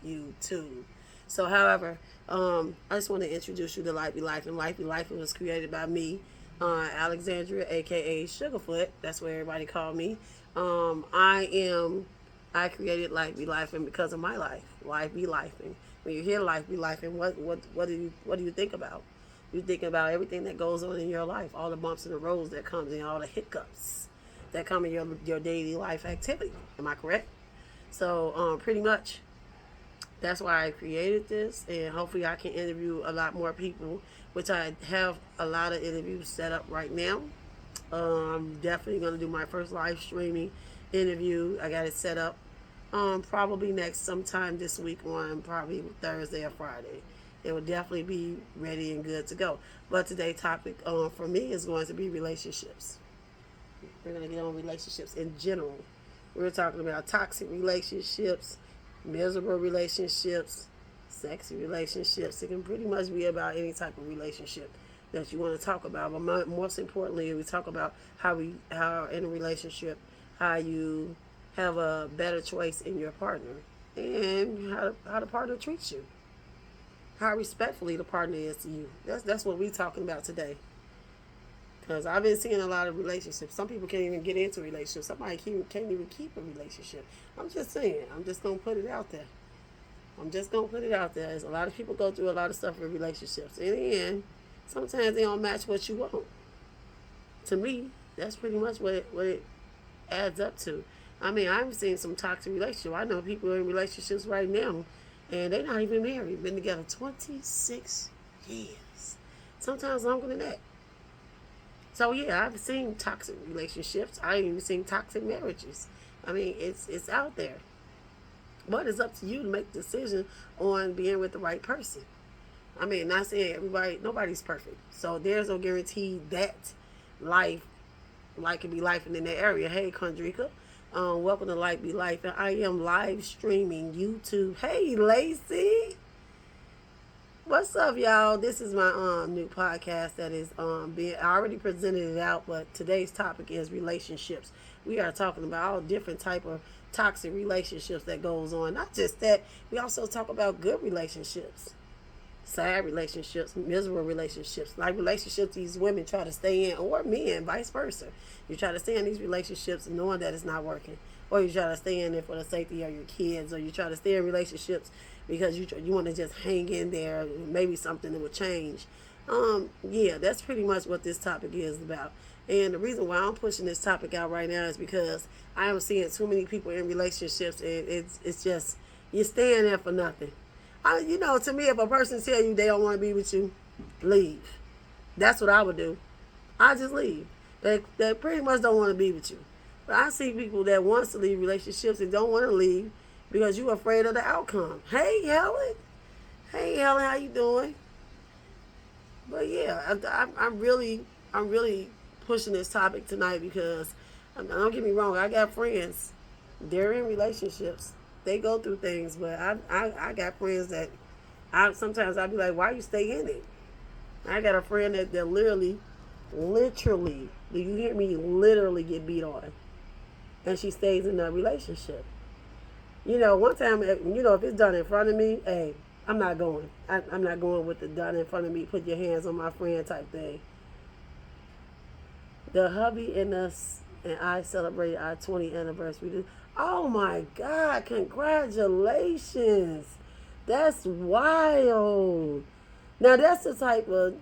YouTube. So, however, I just want to introduce you to Life Be Life. And Life Be Life was created by me, Alexandria, aka Sugarfoot. That's what everybody called me. Um, I am, I created Life Be Life, and because of my life, Life Be Life. And when you hear Life Be Life, and what do you think about? You think about everything that goes on in your life, all the bumps in the roads that comes in, all the hiccups that come in your daily life activity. Am I correct? So pretty much that's why I created this, and hopefully I can interview a lot more people, which I have a lot of interviews set up right now. I'm definitely going to do my first live streaming interview. I got it set up probably next sometime this week on probably Thursday or Friday. It will definitely be ready and good to go. But today's topic for me is going to be relationships. We're going to get on relationships in general. We're talking about toxic relationships, miserable relationships, sexy relationships. It can pretty much be about any type of relationship that you want to talk about. But most importantly, we talk about how in a relationship, how you have a better choice in your partner, and how the partner treats you, how respectfully the partner is to you. That's what we're talking about today. Because I've been seeing a lot of relationships. Some people can't even get into relationships. Somebody can't even keep a relationship. I'm just saying. I'm just going to put it out there. I'm just going to put it out there. There's a lot of people go through a lot of stuff in relationships. In the end, sometimes they don't match what you want. To me, that's pretty much what it adds up to. I mean, I've seen some toxic relationships. I know people in relationships right now, and they're not even married. Been together 26 years. Sometimes longer than that. So yeah, I've seen toxic relationships. I even seen toxic marriages. I mean, it's out there. But it's up to you to make the decision on being with the right person. I mean, not saying nobody's perfect. So there's no guarantee that life, can be life in that area. Hey, Condrika, welcome to Life Be Life, and I am live streaming YouTube. Hey, Lacey. What's up, y'all? This is my new podcast that is being. I already presented it out, but today's topic is relationships. We are talking about all different type of toxic relationships that goes on. Not just that, we also talk about good relationships, sad relationships, miserable relationships, like relationships these women try to stay in, or men, vice versa. You try to stay in these relationships knowing that it's not working, or you try to stay in it for the safety of your kids, or you try to stay in relationships because you want to just hang in there, maybe something that will change. Yeah, that's pretty much what this topic is about. And the reason why I'm pushing this topic out right now is because I am seeing too many people in relationships, and it's just you're staying there for nothing. To me, if a person tell you they don't want to be with you, leave. That's what I would do. I just leave. They pretty much don't want to be with you. But I see people that wants to leave relationships and don't want to leave because you're afraid of the outcome. Hey, Helen. Hey, Helen, how you doing? But yeah, I'm really pushing this topic tonight because don't get me wrong. I got friends. They're in relationships. They go through things, but I got friends that sometimes I'll be like, why you stay in it? I got a friend that literally, do you hear me? Literally get beat on, and she stays in a relationship. One time, if it's done in front of me, hey, I'm not going. I'm not going with the done in front of me, put your hands on my friend type thing. The hubby and us and I celebrated our 20th anniversary. Oh my God! Congratulations! That's wild. Now that's the type of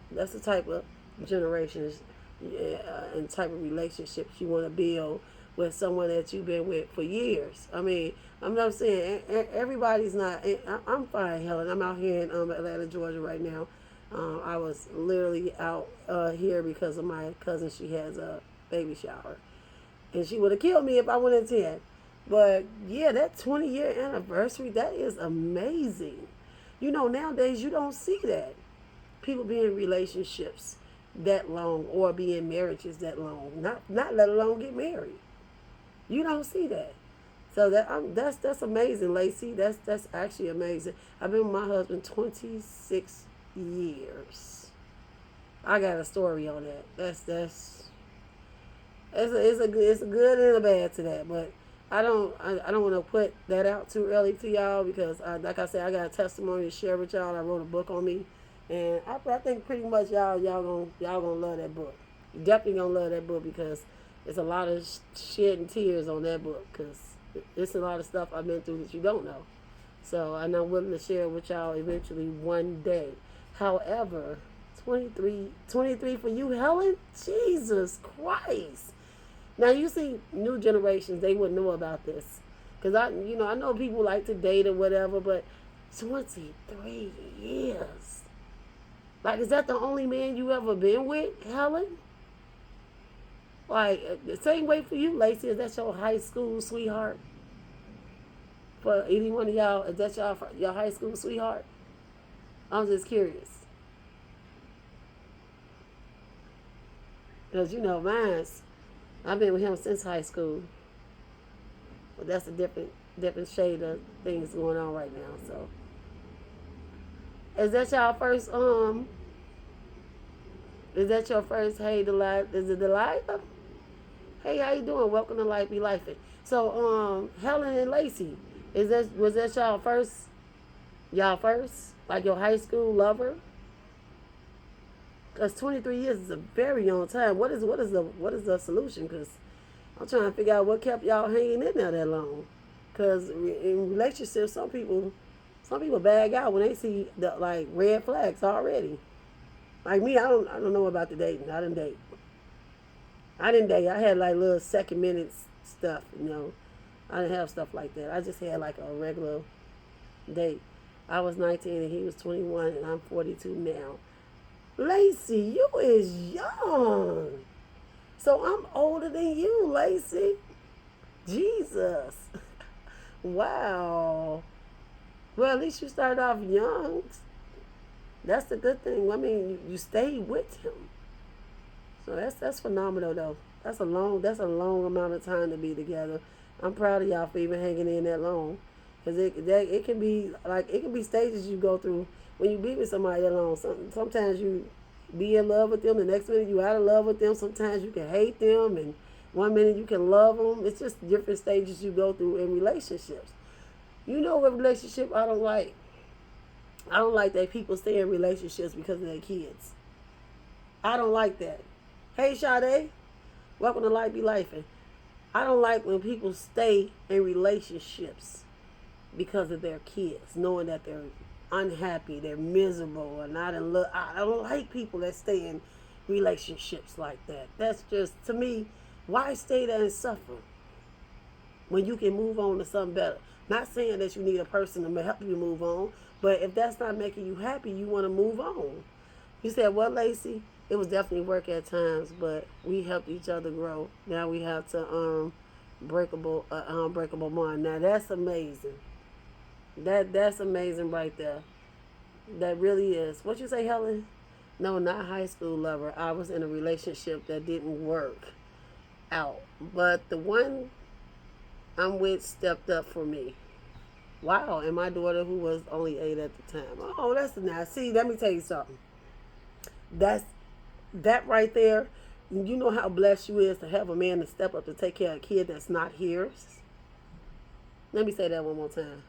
generations and type of relationships you want to build with someone that you've been with for years. I mean, I'm not saying everybody's not. I'm fine, Helen. I'm out here in Atlanta, Georgia right now. I was literally out here because of my cousin. She has a baby shower, and she would have killed me if I went in 10. But yeah, that 20-year anniversary, that is amazing. Nowadays you don't see that. People be in relationships that long or be in marriages that long. Not let alone get married. You don't see that. So that's amazing, Lacey. That's actually amazing. I've been with my husband 26 years. I got a story on that. It's a good and a bad to that, but I don't want to put that out too early to y'all because, like I said, I got a testimony to share with y'all. I wrote a book on me, and I think pretty much y'all gonna love that book. You definitely gonna love that book because it's a lot of shedding tears on that book because it's a lot of stuff I've been through that you don't know. So and I'm willing to share it with y'all eventually one day. However, 23 for you, Helen? Jesus Christ. Now you see, new generations, they wouldn't know about this, cause I know people like to date or whatever, but 23 years. Like, is that the only man you ever been with, Helen? Like, the same way for you, Lacey. Is that your high school sweetheart? For any one of y'all, is that your high school sweetheart? I'm just curious, cause mine's. I've been with him since high school. But that's a different shade of things going on right now. So is that y'all first is that your first hey Delilah? Is it Delilah? Hey, how you doing? Welcome to Life Be Life. So Helen and Lacey, was that y'all first? Like your high school lover? Because 23 years is a very long time. What is the solution? Because I'm trying to figure out what kept y'all hanging in there that long. Because in relationships, some people bag out when they see the like red flags already. Like me, I don't know about the dating. I didn't date. I had like little second minutes stuff. I didn't have stuff like that. I just had like a regular date. I was 19 and he was 21 and I'm 42 now. Lacey, you is young. So I'm older than you, Lacey. Jesus. Wow. Well, at least you started off young. That's the good thing. I mean, you stayed with him. So that's phenomenal though. That's a long amount of time to be together. I'm proud of y'all for even hanging in that long. Cause it can be stages you go through when you be with somebody that long. Sometimes you be in love with them, the next minute you out of love with them. Sometimes you can hate them, and one minute you can love them. It's just different stages you go through in relationships. What relationship I don't like? I don't like that people stay in relationships because of their kids. I don't like that. Hey, Sade, welcome to Life Be Life. I don't like when people stay in relationships because of their kids, knowing that they're unhappy, they're miserable, or not in love. I don't like people that stay in relationships like that. That's just, to me, why stay there and suffer when you can move on to something better? Not saying that you need a person to help you move on, but if that's not making you happy, you want to move on. You said, what, Lacey? It was definitely work at times, but we helped each other grow. Now we have to unbreakable bond. Now that's amazing. That's amazing right there. That really is. What you say, Helen? No, not high school lover. I was in a relationship that didn't work out. But the one I'm with stepped up for me. Wow, and my daughter, who was only 8 at the time. Oh, that's nice. See, let me tell you something. That right there, you know how blessed you is to have a man to step up to take care of a kid that's not his? Let me say that one more time.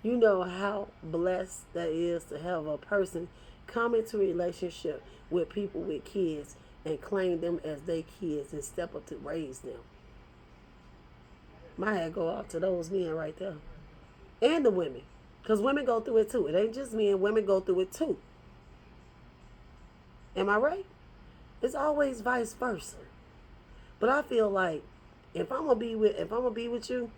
You know how blessed that is to have a person come into a relationship with people with kids and claim them as their kids and step up to raise them. My hat go out to those men right there. And the women. Because women go through it too. It ain't just men. Women go through it too. Am I right? It's always vice versa. But I feel like if I'm gonna be with you,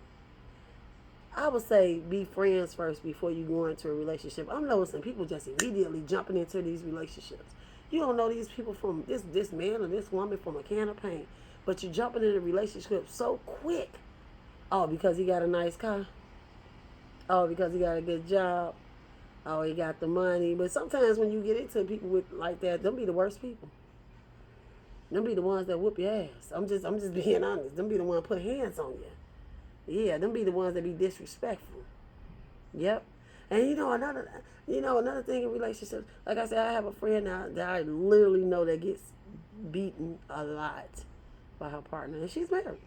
I would say be friends first before you go into a relationship. I'm noticing people just immediately jumping into these relationships. You don't know these people from this man or this woman from a can of paint, but you're jumping into a relationship so quick. Oh, because he got a nice car. Oh, because he got a good job. Oh, he got the money. But sometimes when you get into people with like that, them be the worst people. Them be the ones that whoop your ass. I'm just being honest. Them be the ones put hands on you. Yeah, them be the ones that be disrespectful. Yep. And another thing in relationships, like I said, I have a friend now that I literally know that gets beaten a lot by her partner, and she's married.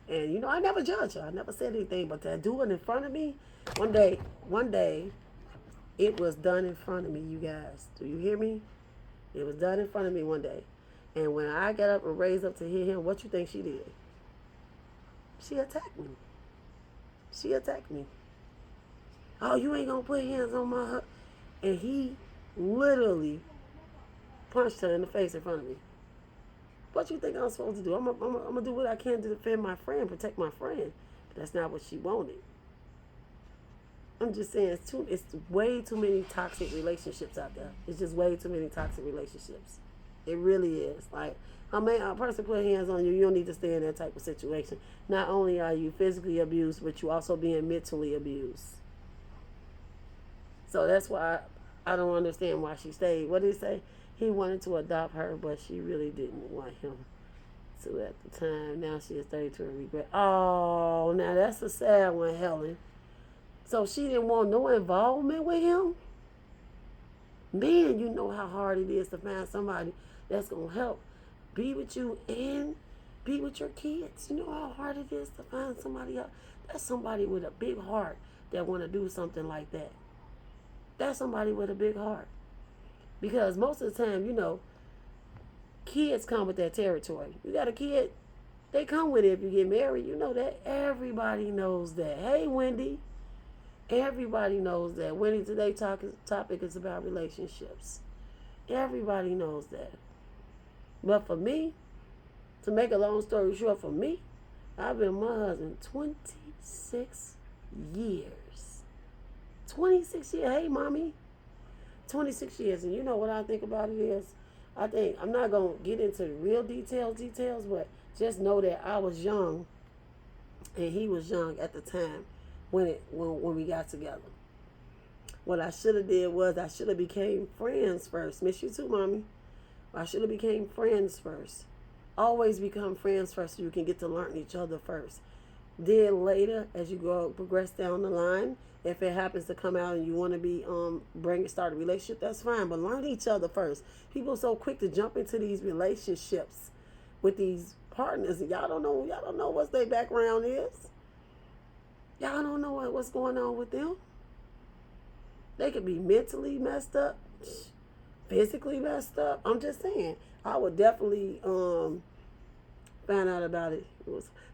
And you know, I never judged her. I never said anything, but to do it in front of me, one day, it was done in front of me, you guys. Do you hear me? It was done in front of me one day. And when I got up and raised up to hear him, what you think she did? She attacked me. She attacked me. Oh, you ain't gonna put hands on my husband. And he literally punched her in the face in front of me. What you think I'm supposed to do? I'm gonna do what I can to defend my friend, protect my friend. But that's not what she wanted. I'm just saying, it's way too many toxic relationships out there. It's just way too many toxic relationships. It really is. Like, a person put hands on you, you don't need to stay in that type of situation. Not only are you physically abused, but you also being mentally abused. So that's why I don't understand why she stayed. What did he say? He wanted to adopt her, but she really didn't want him to at the time. Now she is 32 and regret. Oh, now that's a sad one, Helen. So she didn't want no involvement with him? Man, you know how hard it is to find somebody that's going to help be with you and be with your kids. You know how hard it is to find somebody else? That's somebody with a big heart that want to do something like that. That's somebody with a big heart. Because most of the time, you know, kids come with that territory. You got a kid, they come with it if you get married. You know that. Everybody knows that. Hey, Wendy. Everybody knows that. Wendy, today's topic is about relationships. Everybody knows that. But for me, to make a long story short, for me, I've been with my husband 26 years. 26 years. Hey, mommy. 26 years. And you know what I think about it is, I'm not going to get into real details, but just know that I was young and he was young at the time when we got together. What I should have did was I should have became friends first. Miss you too, mommy. I should have became friends first. Always become friends first so you can get to learn each other first. Then later, as you progress down the line, if it happens to come out and you want to be start a relationship, that's fine. But learn each other first. People are so quick to jump into these relationships with these partners, and y'all don't know what their background is. Y'all don't know what's going on with them. They could be mentally messed up, physically messed up. I'm just saying. I would definitely find out about it.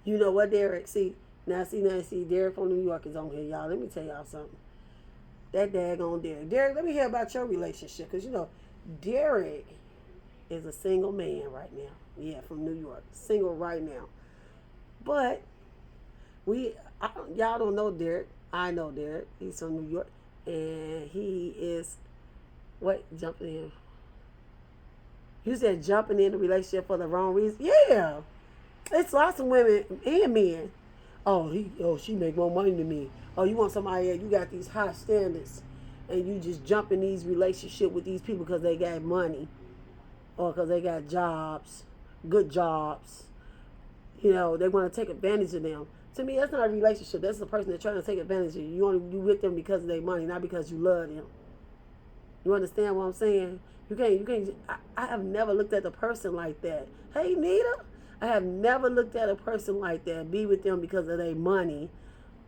You know what, Derek? See, Derek from New York is on here, y'all. Let me tell y'all something. That daggone Derek. Derek, let me hear about your relationship. Because, you know, Derek is a single man right now. Yeah, from New York. Single right now. But y'all don't know Derek. I know Derek. He's from New York. And he is, jumping in? You said jumping in the relationship for the wrong reason? Yeah. It's lots of women and men. She make more money than me. Oh, you want somebody that you got these high standards and you just jump in these relationships with these people because they got money or because they got jobs, good jobs. You know, they want to take advantage of them. To me, that's not a relationship. That's the person that's trying to take advantage of you. You with them because of their money, not because you love them. You understand what I'm saying? You can't. I have never looked at a person like that. Hey, Nita. I have never looked at a person like that, be with them because of their money.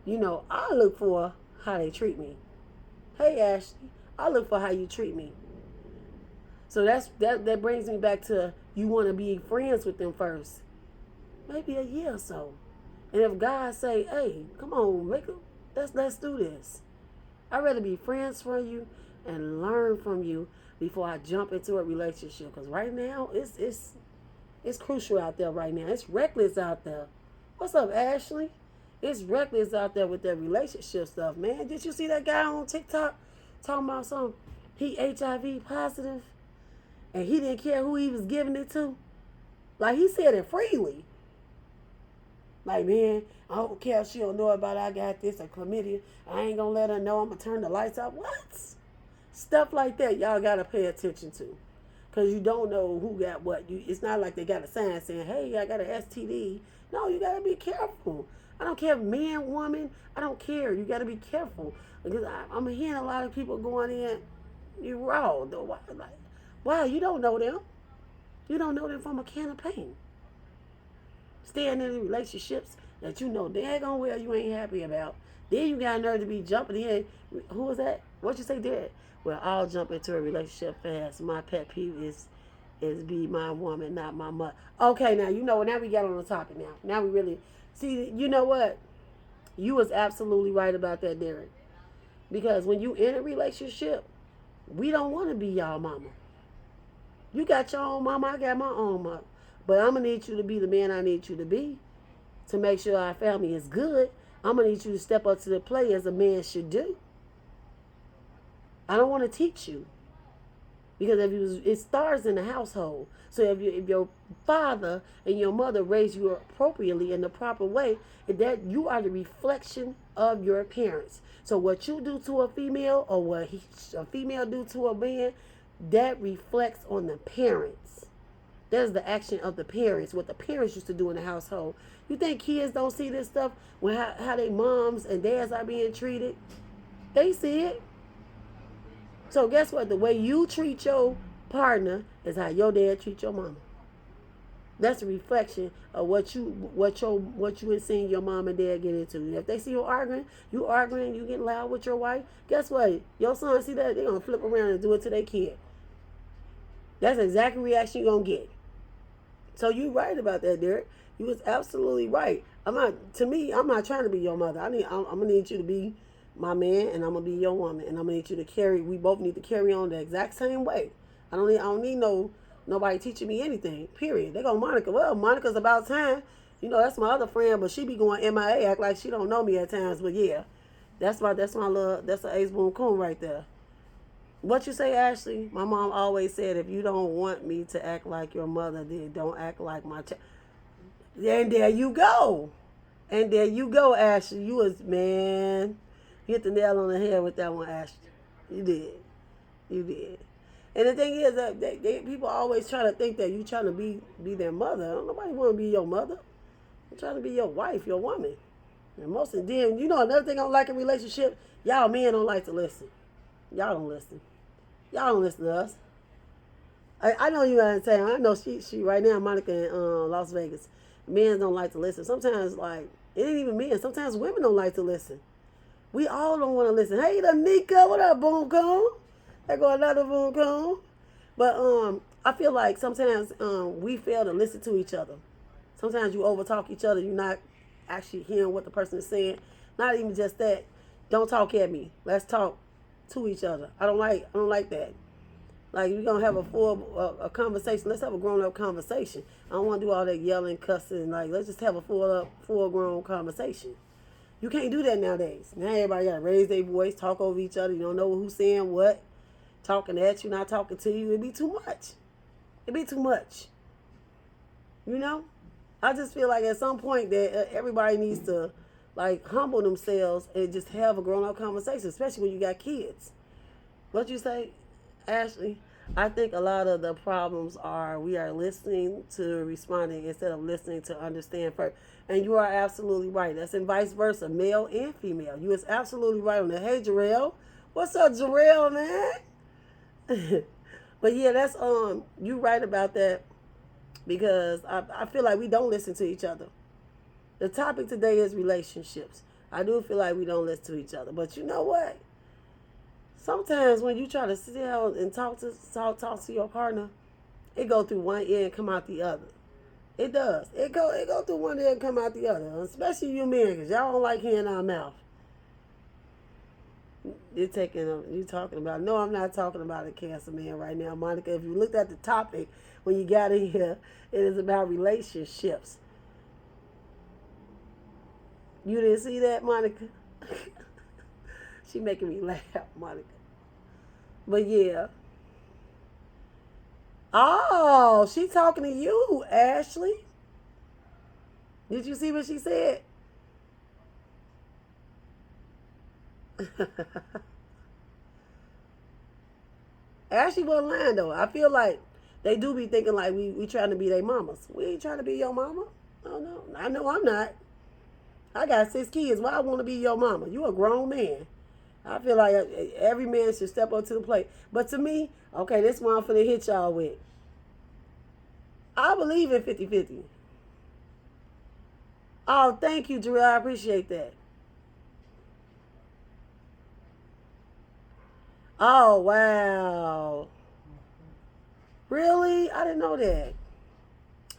You know, I look for how they treat me. Hey, Ashley, I look for how you treat me. So that brings me back to you want to be friends with them first. Maybe a year or so. And if God say, hey, come on, let's do this. I'd rather be friends for you and learn from you before I jump into a relationship. Because right now, it's crucial out there right now. It's reckless out there. What's up, Ashley? It's reckless out there with that relationship stuff, man. Did you see that guy on TikTok talking about something? He HIV positive, and he didn't care who he was giving it to. Like, he said it freely. Like, man, I don't care if she don't know about I got this or chlamydia. I ain't gonna let her know. I'm gonna turn the lights off. What? Stuff like that y'all gotta pay attention to. Because you don't know who got what. It's not like they got a sign saying, hey, I got an STD. No, you got to be careful. I don't care if man, woman. I don't care. You got to be careful. Because I'm hearing a lot of people going in, you're raw. Though. Why? You don't know them. You don't know them from a can of paint. Staying in relationships that you know daggone well you ain't happy about. Then you got nerve to be jumping in. Who was that? What you say, Dad? Well, I'll jump into a relationship fast. My pet peeve is be my woman, not my mother. Okay, now you know. Now we got on the topic. Now we really see. You know what? You was absolutely right about that, Derek. Because when you in a relationship, we don't want to be y'all mama. You got your own mama, I got my own mama. But I'm gonna need you to be the man I need you to be to make sure our family is good. I'm gonna need you to step up to the plate as a man should do. I don't want to teach you because it starts in the household. So if your father and your mother raise you appropriately in the proper way, that you are the reflection of your parents. So what you do to a female or what a female do to a man, that reflects on the parents. That's the action of the parents, what the parents used to do in the household. You think kids don't see this stuff when how their moms and dads are being treated? They see it. So guess what? The way you treat your partner is how your dad treat your mama. That's a reflection of what you and seeing your mom and dad get into. If they see you arguing, you getting loud with your wife. Guess what? Your son see that, they're gonna flip around and do it to their kid. That's exactly the reaction you're gonna get. So you right about that, Derek. You was absolutely right. I'm not trying to be your mother. I'm gonna need you to be my man, and I'm gonna be your woman, and I'm gonna need you to carry. We both need to carry on the exact same way. I don't need nobody teaching me anything. Period. They go, Monica. Well, Monica's about time. You know, that's my other friend, but she be going MIA, act like she don't know me at times. But yeah, that's an ace boom coon right there. What you say, Ashley? My mom always said, if you don't want me to act like your mother, then don't act like my child. And there you go. And there you go, Ashley. You was, man, you hit the nail on the head with that one, Ashley. You did. You did. And the thing is that people always try to think that you trying to be their mother. Don't nobody want to be your mother. I'm trying to be your wife, your woman. And most of them, you know, another thing I don't like in relationship, y'all men don't like to listen. Y'all don't listen. Y'all don't listen to us. I know you understand. I know she right now, Monica in Las Vegas. Men don't like to listen. Sometimes, like, it ain't even men. Sometimes women don't like to listen. We all don't want to listen. Hey, Danica, what up, boom cone? There go another boom cone. But I feel like sometimes we fail to listen to each other. Sometimes you overtalk each other. You're not actually hearing what the person is saying. Not even just that. Don't talk at me. Let's talk to each other. I don't like that. Like, you're gonna have a conversation. Let's have a grown up conversation. I don't want to do all that yelling, cussing. Like, let's just have a full grown conversation. You can't do that nowadays. Now everybody gotta raise their voice, talk over each other. You don't know who's saying what, talking at you, not talking to you. It'd be too much. It'd be too much. You know, I just feel like at some point that everybody needs to, like, humble themselves and just have a grown up conversation, especially when you got kids. What you say, Ashley? I think a lot of the problems are we are listening to responding instead of listening to understand first. And you are absolutely right. That's in vice versa, male and female. You is absolutely right on that. Hey, Jarrell. What's up, Jarrell, man? But yeah, that's you right about that, because I feel like we don't listen to each other. The topic today is relationships. I do feel like we don't listen to each other. But you know what? Sometimes when you try to sit down and talk to your partner, it go through one ear and come out the other. It does. It go through one ear and come out the other. Especially you men, because y'all don't like hearing our mouth. You talking about? No, I'm not talking about a Cancer man right now, Monica. If you looked at the topic when you got in here, it is about relationships. You didn't see that, Monica? She making me laugh, Monica. But yeah. Oh, she talking to you, Ashley. Did you see what she said? Ashley wasn't lying though. I feel like they do be thinking like we trying to be their mamas. We ain't trying to be your mama. Oh no. I know I'm not. I got 6 kids. Why I want to be your mama? You a grown man. I feel like every man should step up to the plate. But to me, okay, this one I'm finna hit y'all with. I believe in 50-50. Oh, thank you, Drew. I appreciate that. Oh, wow. Really? I didn't know that.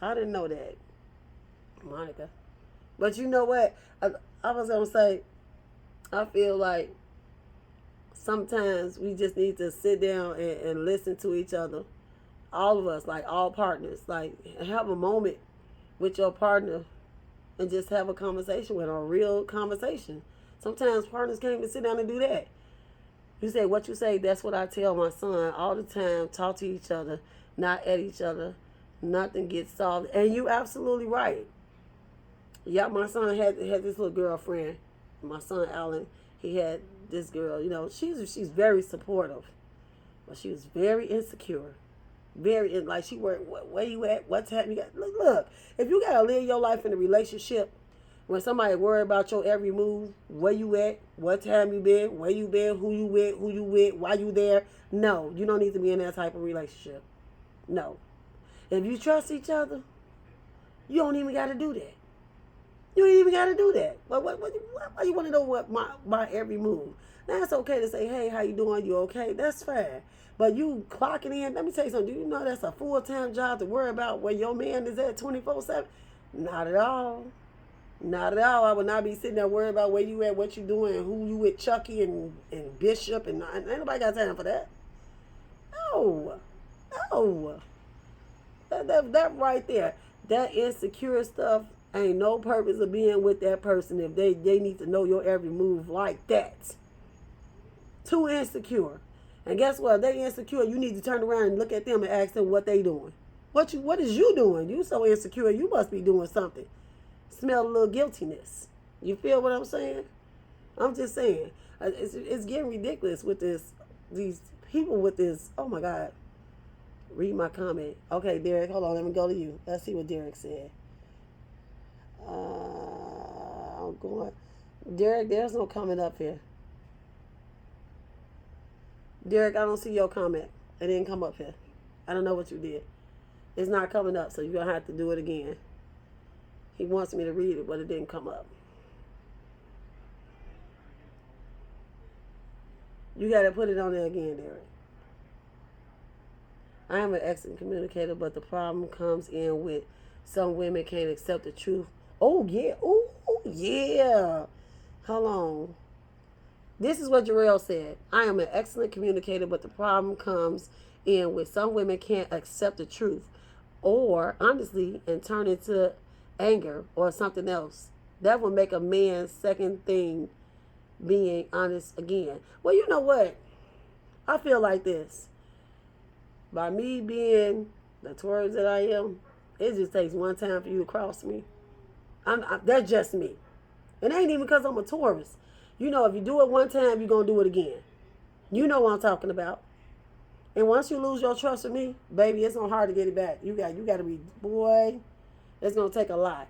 I didn't know that, Monica. But you know what? I was gonna say, I feel like sometimes we just need to sit down and listen to each other. All of us, like all partners, like have a moment with your partner and just have a conversation with them, a real conversation. Sometimes partners can't even sit down and do that. You say what you say, that's what I tell my son all the time. Talk to each other, not at each other. Nothing gets solved. And you absolutely right. Yeah, my son had this little girlfriend. My son Alan, he had this girl. You know, she's very supportive, but she was very insecure. Very like she worried. Where you at? What's happening? Look, if you gotta live your life in a relationship when somebody worry about your every move, where you at, what time you been, where you been, who you with, why you there. No, you don't need to be in that type of relationship. No. If you trust each other, you don't even got to do that. You ain't even got to do that. Why you want to know what my every move? Now it's okay to say, hey, how you doing? You okay? That's fine. But you clocking in, let me tell you something. Do you know that's a full-time job to worry about where your man is at 24/7? Not at all. Not at all. I would not be sitting there worried about where you at, what you doing, and who you with Chucky and Bishop, and ain't nobody got time for that. No. No. That right there, that insecure stuff ain't no purpose of being with that person if they need to know your every move like that. Too insecure. And guess what? If they insecure, you need to turn around and look at them and ask them what they doing. What is you doing? You so insecure, you must be doing something. Smell a little guiltiness. You feel what I'm saying? I'm just saying. It's getting ridiculous with these people with this. Oh my God. Read my comment. Okay, Derek, hold on. Let me go to you. Let's see what Derek said. I'm going. Derek, there's no comment up here. Derek, I don't see your comment. It didn't come up here. I don't know what you did. It's not coming up, so you're going to have to do it again. He wants me to read it, but it didn't come up. You got to put it on there again, Derek. I am an excellent communicator, but the problem comes in with some women can't accept the truth. Oh, yeah. Oh, yeah. Hold on. This is what Jarrell said. I am an excellent communicator, but the problem comes in with some women can't accept the truth or honestly and turn into anger or something else. That will make a man's second thing being honest again. Well, you know what? I feel like this. By me being the Taurus that I am, it just takes one time for you to cross me. That's just me. It ain't even because I'm a Taurus. You know, if you do it one time, you're going to do it again. You know what I'm talking about. And once you lose your trust with me, baby, it's not hard to get it back. You got to be, boy, it's going to take a lot.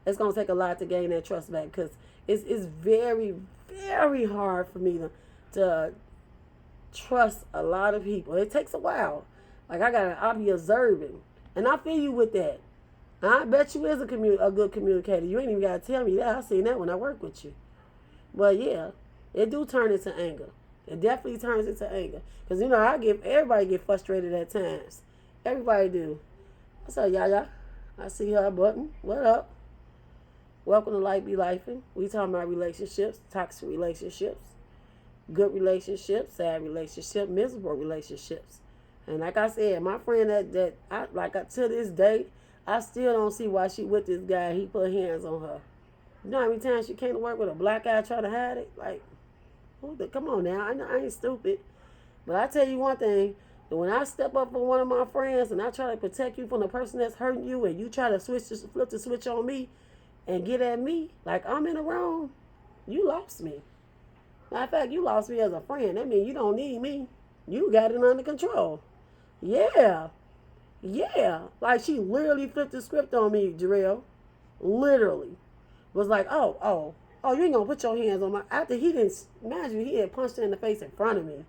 It's going to take a lot to gain that trust back because it's very, very hard for me to trust a lot of people. It takes a while. Like I'll be observing, and I feel you with that. I bet you is a good communicator. You ain't even gotta tell me that. I seen that when I work with you. But yeah, it do turn into anger. It definitely turns into anger because you know everybody get frustrated at times. Everybody do. What's up, Yaya? I see her button. What up? Welcome to Life Be Lifing. We talking about relationships, toxic relationships, good relationships, sad relationships, miserable relationships. And like I said, my friend to this day, I still don't see why she with this guy. He put hands on her. You know how many times she came to work with a black guy trying to hide it? Like, come on now. I ain't stupid. But I tell you one thing. When I step up for one of my friends and I try to protect you from the person that's hurting you and you try to flip the switch on me and get at me like I'm in the wrong, you lost me. Matter of fact, you lost me as a friend. That means you don't need me. You got it under control. Yeah. Yeah. Like she literally flipped the script on me, Jarrell. Literally. Was like, oh, you ain't gonna put your hands on my... After he didn't... Imagine he had punched her in the face in front of me.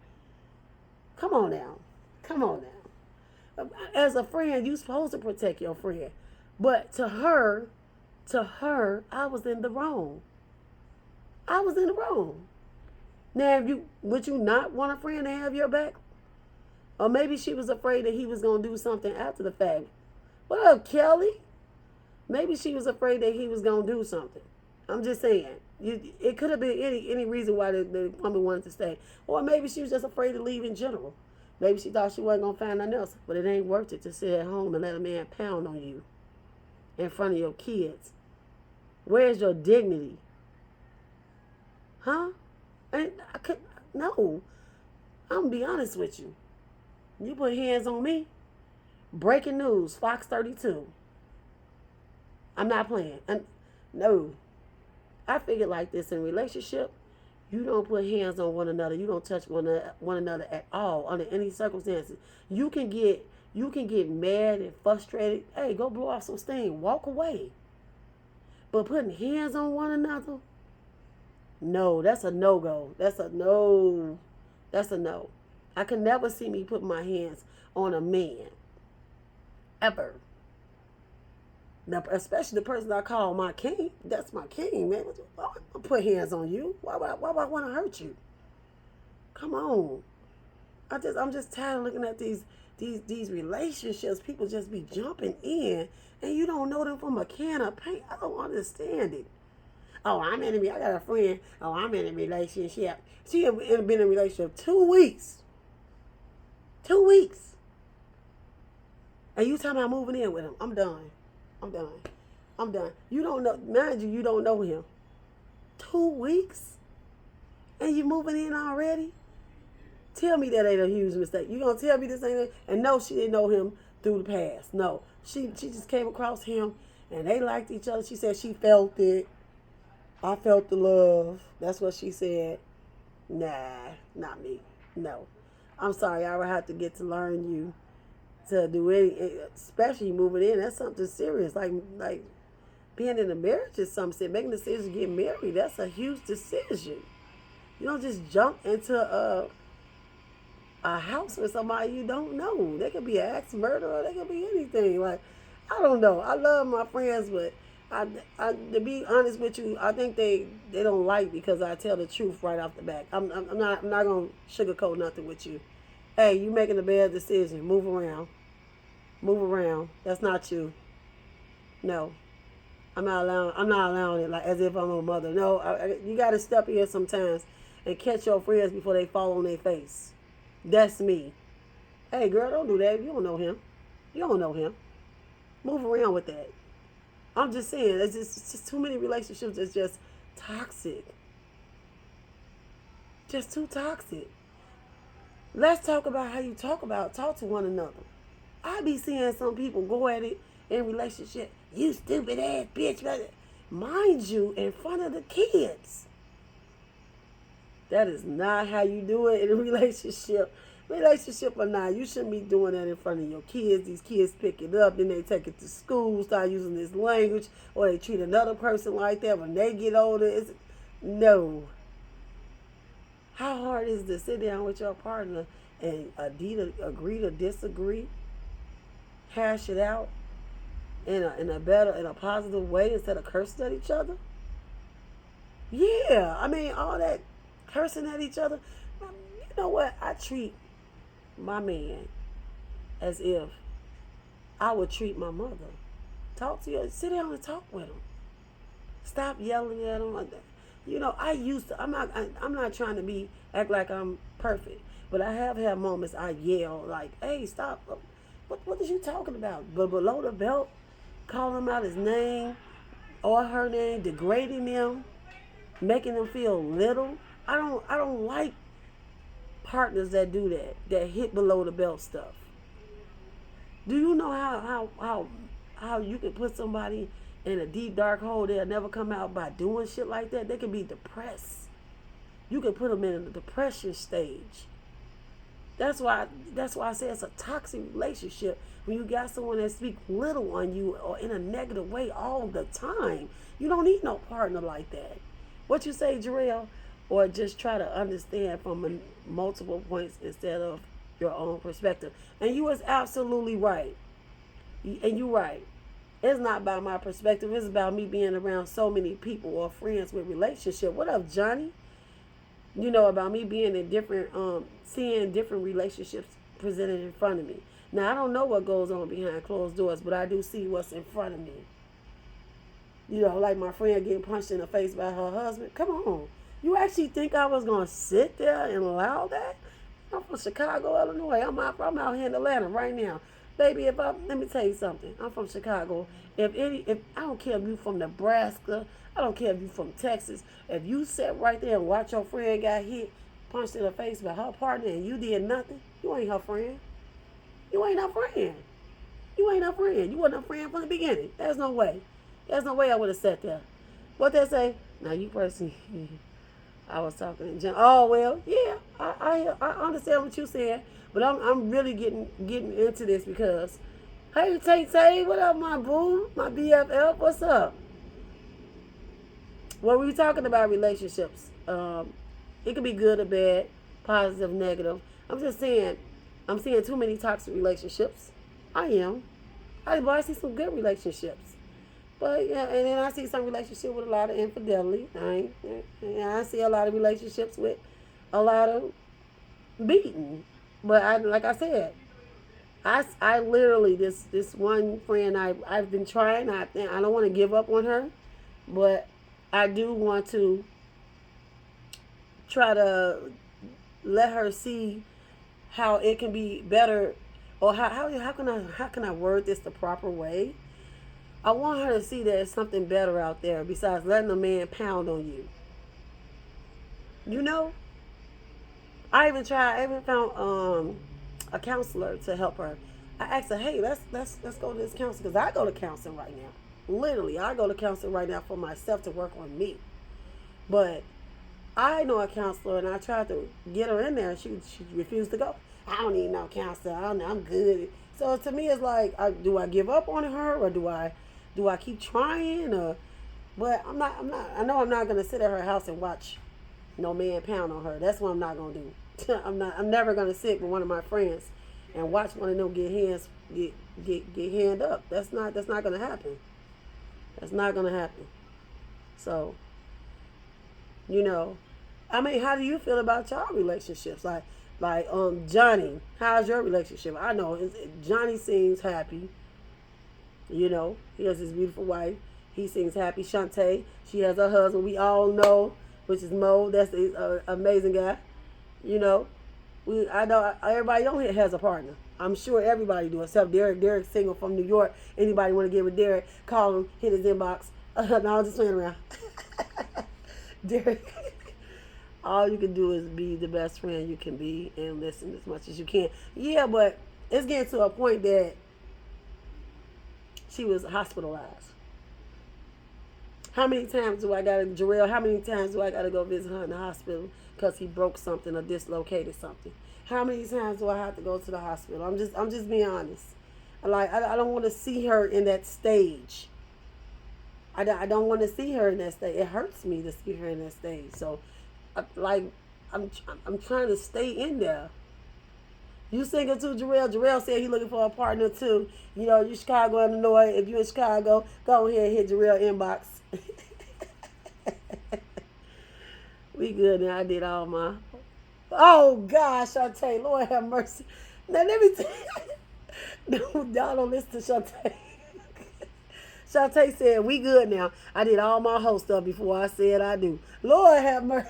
Come on now. As a friend, you supposed to protect your friend. But to her, To her, I was in the wrong. I was in the wrong. Now, would you not want a friend to have your back? Or maybe she was afraid that he was going to do something after the fact. What up, Kelly? Maybe she was afraid that he was going to do something. I'm just saying. It could have been any reason why the woman wanted to stay. Or maybe she was just afraid to leave in general. Maybe she thought she wasn't going to find nothing else. But it ain't worth it to sit at home and let a man pound on you in front of your kids. Where's your dignity? Huh? No. I'm going to be honest with you. You put hands on me. Breaking news, Fox 32. I'm not playing. No. I figured like this in relationship, you don't put hands on one another. You don't touch one another at all under any circumstances. You can get mad and frustrated. Hey, go blow off some steam. Walk away. But putting hands on one another, no, that's a no-go. That's a no. That's a no. I can never see me put my hands on a man. Ever. Now, especially the person I call my king. That's my king, man. Why would I put hands on you? Why would I want to hurt you? Come on. I'm just tired of looking at these relationships. People just be jumping in, and you don't know them from a can of paint. I don't understand it. Oh, I got a friend. Oh, I'm in a relationship. She had been in a relationship 2 weeks. 2 weeks. And you talking about moving in with him. I'm done. You don't know, mind you don't know him. 2 weeks? And you moving in already? Tell me that ain't a huge mistake. You gonna tell me this ain't and no, she didn't know him through the past. No. She just came across him and they liked each other. She said she felt it. I felt the love. That's what she said. Nah, not me. No. I'm sorry, I would have to get to learn you to do any, especially moving in. That's something serious. Like being in a marriage is something. Making a decision to get married, that's a huge decision. You don't just jump into a house with somebody you don't know. They could be an ex murderer. They could be anything. Like, I don't know. I love my friends, but to be honest with you, I think they don't like because I tell the truth right off the back. I'm not gonna sugarcoat nothing with you. Hey, you making a bad decision. Move around. That's not you. No, I'm not allowing it like as if I'm a mother. No, you got to step in sometimes and catch your friends before they fall on their face. That's me. Hey, girl, don't do that. You don't know him. Move around with that. I'm just saying, it's just too many relationships that's just toxic. Just too toxic. Let's talk about how you talk to one another. I be seeing some people go at it in relationship. You stupid ass bitch. Mind you, in front of the kids. That is not how you do it in a relationship. Relationship or not, you shouldn't be doing that in front of your kids. These kids pick it up, then they take it to school, start using this language, or they treat another person like that when they get older. No. How hard is it to sit down with your partner and agree to disagree, hash it out in a positive way instead of cursing at each other? Yeah, I mean all that cursing at each other. You know what? I treat my man as if I would treat my mother. Talk to you. Sit down and talk with him. Stop yelling at him. You know, I'm not trying to act like I'm perfect, but I have had moments I yell like, "Hey, stop! What is you talking about?" But below the belt, calling him out his name or her name, degrading them, making them feel little. I don't like partners that do that hit below the belt stuff. Do you know how you can put somebody in a deep dark hole they'll never come out by doing shit like that? They can be depressed. You can put them in a depression stage. That's why I say it's a toxic relationship when you got someone that speaks little on you or in a negative way all the time. You don't need no partner like that. What you say, Jarrell? Or just try to understand from multiple points instead of your own perspective. And you was absolutely right. And you're right. It's not about my perspective. It's about me being around so many people or friends with relationship. What up, Johnny? You know, about me being in different, seeing different relationships presented in front of me. Now, I don't know what goes on behind closed doors, but I do see what's in front of me. You know, like my friend getting punched in the face by her husband. Come on. You actually think I was going to sit there and allow that? I'm from Chicago, Illinois. I'm out here in Atlanta right now. Baby, let me tell you something. I'm from Chicago. If I don't care if you from Nebraska, I don't care if you from Texas. If you sat right there and watch your friend got hit, punched in the face by her partner, and you did nothing, you ain't her friend. You ain't her friend. You ain't her friend. You wasn't her friend from the beginning. There's no way. There's no way I would have sat there. What they say? Now you personally, I was talking in general. Oh well, yeah, I understand what you're saying, but I'm really getting into this because, hey Tay, what up, my boo, my BFF, what's up? Well, we were talking about relationships. It could be good or bad, positive, negative. I'm just saying, I'm seeing too many toxic relationships. I am. But I see some good relationships. But yeah, and then I see some relationship with a lot of infidelity. I see a lot of relationships with a lot of beating. But like I said, I literally this one friend I've been trying. I don't want to give up on her, but I do want to try to let her see how it can be better, or how can I word this the proper way. I want her to see that there's something better out there besides letting a man pound on you. You know, I even found a counselor to help her. I asked her, hey, let's go to this counselor, because I go to counseling right now. Literally, I go to counseling right now for myself to work on me. But I know a counselor, and I tried to get her in there, and she refused to go. I don't need no counselor. I'm good. So to me, it's like, do I give up on her, or do I keep trying? But I'm not. I know I'm not gonna sit at her house and watch no man pound on her. That's what I'm not gonna do. I'm never gonna sit with one of my friends and watch one of them get hand up. That's not gonna happen. That's not gonna happen. So, I mean, how do you feel about y'all relationships? Like Johnny, how's your relationship? I know Johnny seems happy. He has his beautiful wife. He seems happy. Shantae, she has her husband. We all know, which is Mo. That's an amazing guy. I know everybody on here has a partner. I'm sure everybody do, except Derek. Derek's single from New York. Anybody want to get with Derek, call him, hit his inbox. No, I'm just playing around. Derek, all you can do is be the best friend you can be and listen as much as you can. Yeah, but it's getting to a point that she was hospitalized. How many times do I gotta, Jarrell, how many times do I gotta go visit her in the hospital because he broke something or dislocated something? How many times do I have to go to the hospital? I'm just being honest. I don't want to see her in that stage. I don't want to see her in that stage. It hurts me to see her in that stage. So, I'm trying to stay in there. You single too, Jarrell? Jarrell said he looking for a partner too. You Chicago, Illinois. If you in Chicago, go ahead and hit Jarrell inbox. We good now. I did all my. Oh gosh, Shantae, Lord have mercy. Now let me tell you. No, y'all don't listen to Shantae. Shantae said, we good now. I did all my whole stuff before I said I do. Lord have mercy.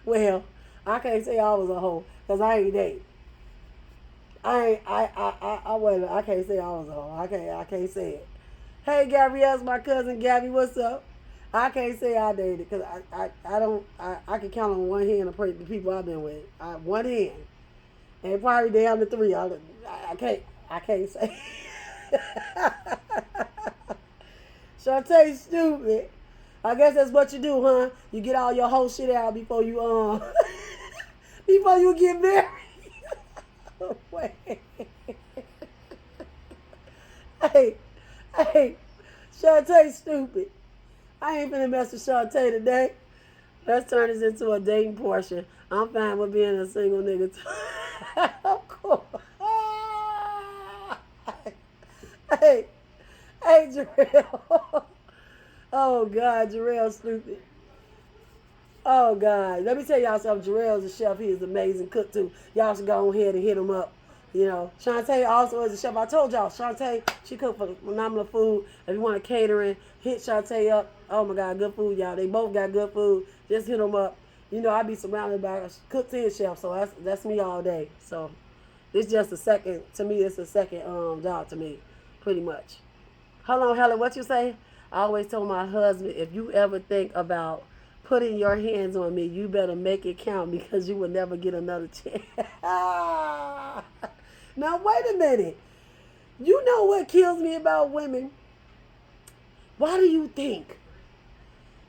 Well, I can't say I was a hoe because I ain't dating. I can't say I was a hoe. I can't say it. Hey, Gabrielle's my cousin. Gabby, what's up? I can't say I dated because I can count on one hand the people I've been with. One hand. And probably down to three. I can't say. Shantae stupid. I guess that's what you do, huh? You get all your whole shit out before you before you get married. Wait. Hey, Shantae stupid. I ain't finna mess with Shantae today. Let's turn this into a dating portion. I'm fine with being a single nigga too. Of course. Hey, hey, Jarrell. Oh God, Jarrell's stupid. Oh God, let me tell y'all something. Jarrell's a chef. He is an amazing cook too. Y'all should go ahead and hit him up. You know, Shantae also is a chef. I told y'all, Shantae, she cooked for phenomenal food. If you want a catering, hit Shantae up. Oh my God, good food, y'all. They both got good food. Just hit them up. You know, I be surrounded by cooks and chefs, so that's me all day. So it's just a second to me. It's a second job to me, pretty much. Hold on, Helen. What you say? I always told my husband, if you ever think about putting your hands on me, you better make it count because you will never get another chance. Now wait a minute. You know what kills me about women? Why do you think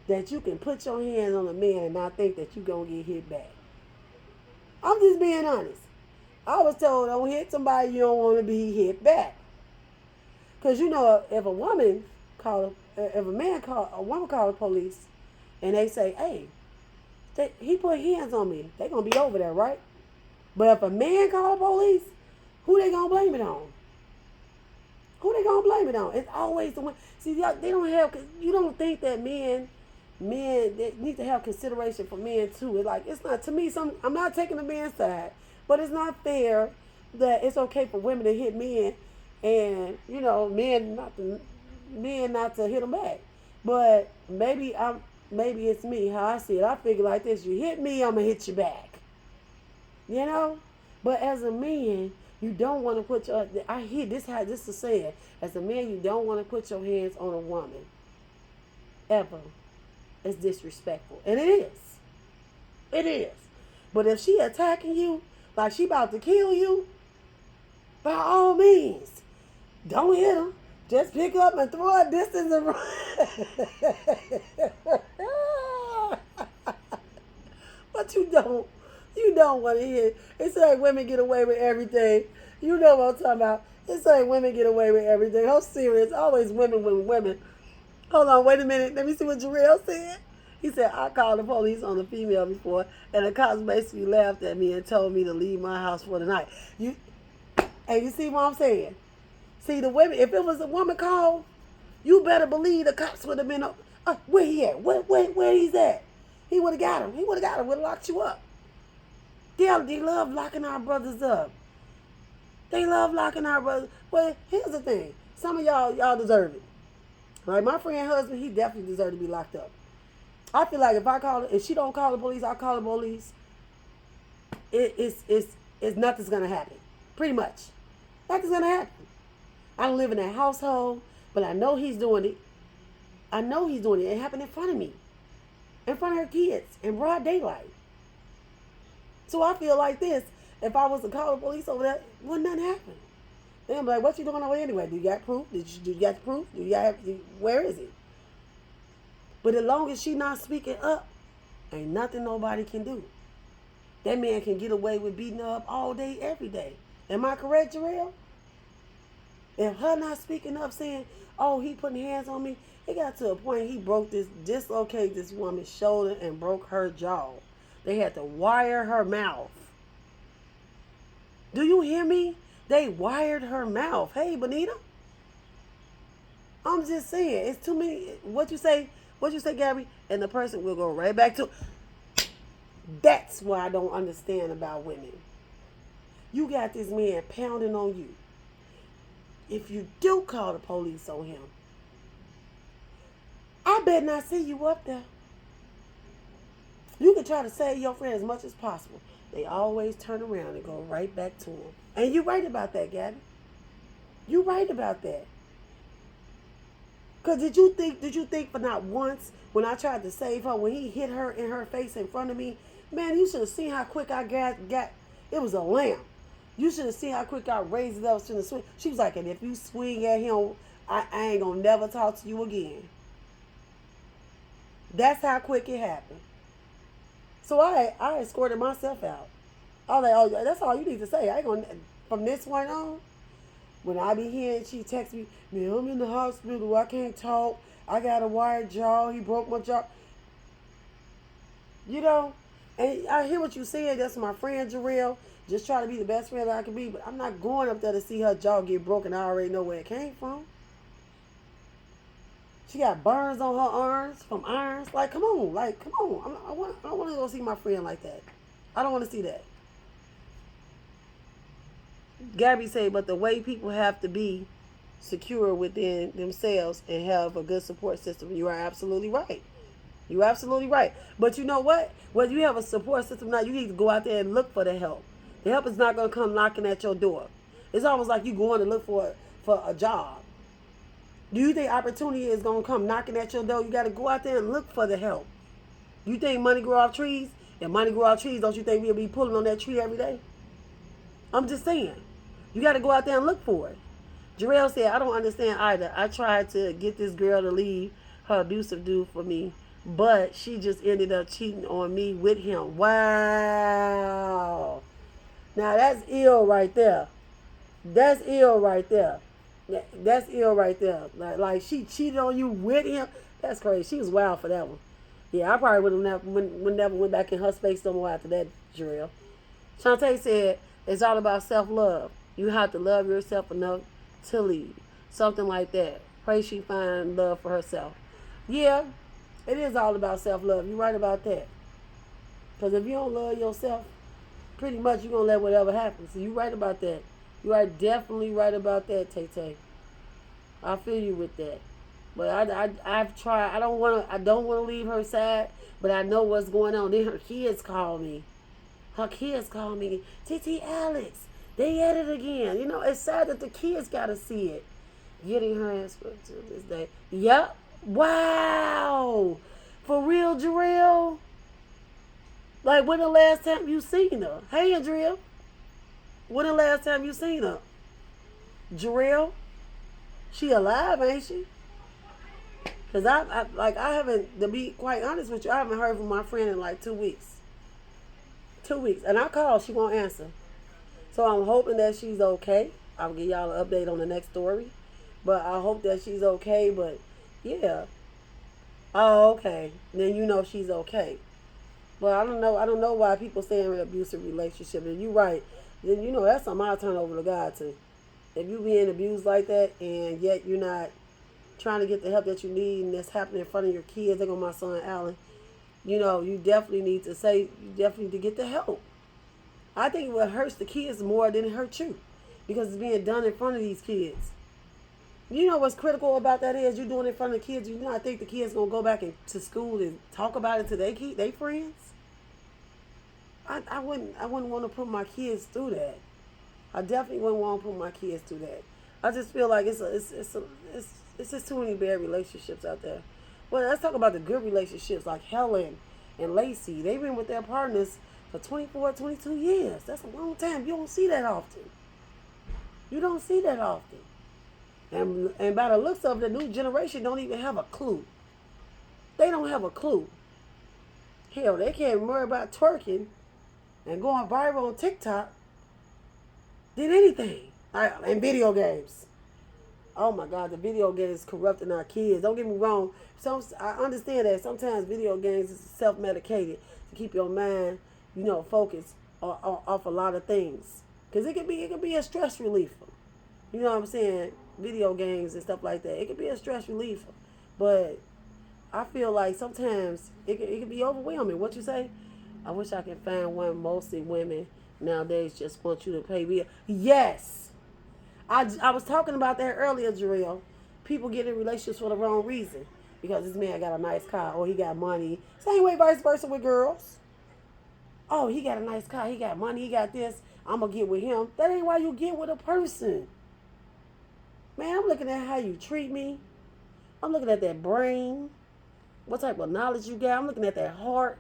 that you can put your hands on a man and not think that you're gonna get hit back? I'm just being honest. I was told don't hit somebody you don't want to be hit back. Cause you know if a woman call the police, and they say, hey, he put hands on me, they gonna be over there, right? But if a man call the police, who they gonna blame it on? Who they gonna blame it on? It's always the one. See, they don't have. You don't think that they need to have consideration for men too. It's not to me. I'm not taking the man's side, but it's not fair that it's okay for women to hit men, and men not to hit them back. But maybe it's me how I see it. I figure like this: you hit me, I'm gonna hit you back. You know, but as a man, you don't want to put your. I hear this is saying. As a man, you don't want to put your hands on a woman. Ever. It's disrespectful, and it is. It is. But if she attacking you like she about to kill you, by all means, don't hit her. Just pick up and throw a distance and run. But you don't want to hear. It's like women get away with everything. You know what I'm talking about. It's like women get away with everything. I'm serious. Always women with women. Hold on, wait a minute. Let me see what Jarrell said. He said, I called the police on a female before, and the cops basically laughed at me and told me to leave my house for the night. And you see what I'm saying? See, the women, if it was a woman call, you better believe the cops would have been, where he at? Where he's at? He would have got him. He would have got him. Would have locked you up. They love locking our brothers up. They love locking our brothers. Well, here's the thing. Some of y'all deserve it. Like my friend's husband, he definitely deserves to be locked up. I feel like if she don't call the police, I call the police. It's nothing's gonna happen. Pretty much, nothing's gonna happen. I don't live in that household, but I know he's doing it. I know he's doing it. It happened in front of me, in front of her kids, in broad daylight. So I feel like this. If I was to call the police over there, wouldn't nothing happen. They'd be like, what you doing over there anyway? Do you got proof? Do you got proof? Where is it? But as long as she not speaking up, ain't nothing nobody can do. That man can get away with beating her up all day, every day. Am I correct, Jarrell? If her not speaking up saying, oh, he putting hands on me, it got to a point he dislocated this woman's shoulder and broke her jaw. They had to wire her mouth. Do you hear me? They wired her mouth. Hey, Bonita. I'm just saying, it's too many. What you say, Gabby? And the person will go right back to. That's what I don't understand about women. You got this man pounding on you. If you do call the police on him, I bet not see you up there. You can try to save your friend as much as possible. They always turn around and go right back to him. And you're right about that, Gabby. You're right about that. Because did you think for not once when I tried to save her, when he hit her in her face in front of me, man, you should have seen how quick I got it was a lamp. You should have seen how quick I raised it up to the swing. She was like, and if you swing at him, I ain't going to never talk to you again. That's how quick it happened. So I escorted myself out. I was like, oh, that's all you need to say. I ain't going to, from this point on, when I be hearing, she text me, man, I'm in the hospital. I can't talk. I got a wired jaw. He broke my jaw. You know, and I hear what you said. That's my friend Jarrell. Just try to be the best friend that I can be, but I'm not going up there to see her jaw get broken. I already know where it came from. She got burns on her arms from irons. Like, come on. Like, come on. I don't want to go see my friend like that. I don't want to see that. Gabby said, but the way people have to be secure within themselves and have a good support system. You are absolutely right. You're absolutely right. But you know what? Whether you have a support system or not, you need to go out there and look for the help. The help is not going to come knocking at your door. It's almost like you going to look for a job. Do you think opportunity is going to come knocking at your door? You got to go out there and look for the help. You think money grow off trees? If money grow off trees, don't you think we'll be pulling on that tree every day? I'm just saying. You got to go out there and look for it. Jarrell said, I don't understand either. I tried to get this girl to leave her abusive dude for me, but she just ended up cheating on me with him. Wow. Now that's ill right there. That's ill right there. That's ill right there. Like she cheated on you with him. That's crazy. She was wild for that one. Yeah, I probably would have never went back in her space no more after that, Jarrell. Shantae said, it's all about self-love. You have to love yourself enough to leave. Something like that. Pray she find love for herself. Yeah, it is all about self-love. You're right about that. Because if you don't love yourself, pretty much you're going to let whatever happen. So you're right about that. You are definitely right about that, Tay-Tay. I feel you with that. But I've tried. I don't want to leave her side, but I know what's going on. Then her kids call me. TT Alex, they at it again. You know, it's sad that the kids got to see it. Getting her ass to this day. Yep. Wow. For real, Jarrell? Like, when the last time you seen her? Hey, Andrea. When the last time you seen her? Jarrell? She alive, ain't she? Because I haven't, to be quite honest with you, I haven't heard from my friend in like 2 weeks. 2 weeks. And I called, she won't answer. So I'm hoping that she's okay. I'll give y'all an update on the next story. But I hope that she's okay. But yeah. Oh, okay. Then you know she's okay. But I don't know why people stay in an abusive relationship. And you're right. Then you know that's something I'll turn over to God to. If you being abused like that and yet you're not trying to get the help that you need and that's happening in front of your kids, like on my son Alan, you know, you definitely need to get the help. I think what hurts the kids more than it hurts you because it's being done in front of these kids. You know what's critical about that is you're doing it in front of the kids. You know, I think the kids gonna go back to school and talk about it to their friends. I wouldn't want to put my kids through that. I definitely wouldn't want to put my kids through that. I just feel like it's just too many bad relationships out there. Well, let's talk about the good relationships like Helen and Lacey. They've been with their partners for 24, 22 years. That's a long time. You don't see that often. You don't see that often. And by the looks of it, the new generation don't even have a clue. They don't have a clue. Hell, they can't worry about twerking and going viral on TikTok than anything. And video games. Oh my God, the video games corrupting our kids. Don't get me wrong. I understand that sometimes video games is self-medicated to keep your mind, you know, focused off a lot of things. Because it could be a stress reliever. You know what I'm saying? Video games and stuff like that. It could be a stress reliever. But I feel like sometimes it could be overwhelming. What you say? I wish I could find one. Mostly women nowadays just want you to pay bill. Yes. I was talking about that earlier, Jarrell. People get in relationships for the wrong reason. Because this man got a nice car or he got money. Same way vice versa with girls. Oh, he got a nice car, he got money, he got this. I'm going to get with him. That ain't why you get with a person. Man, I'm looking at how you treat me. I'm looking at that brain. What type of knowledge you got. I'm looking at that heart.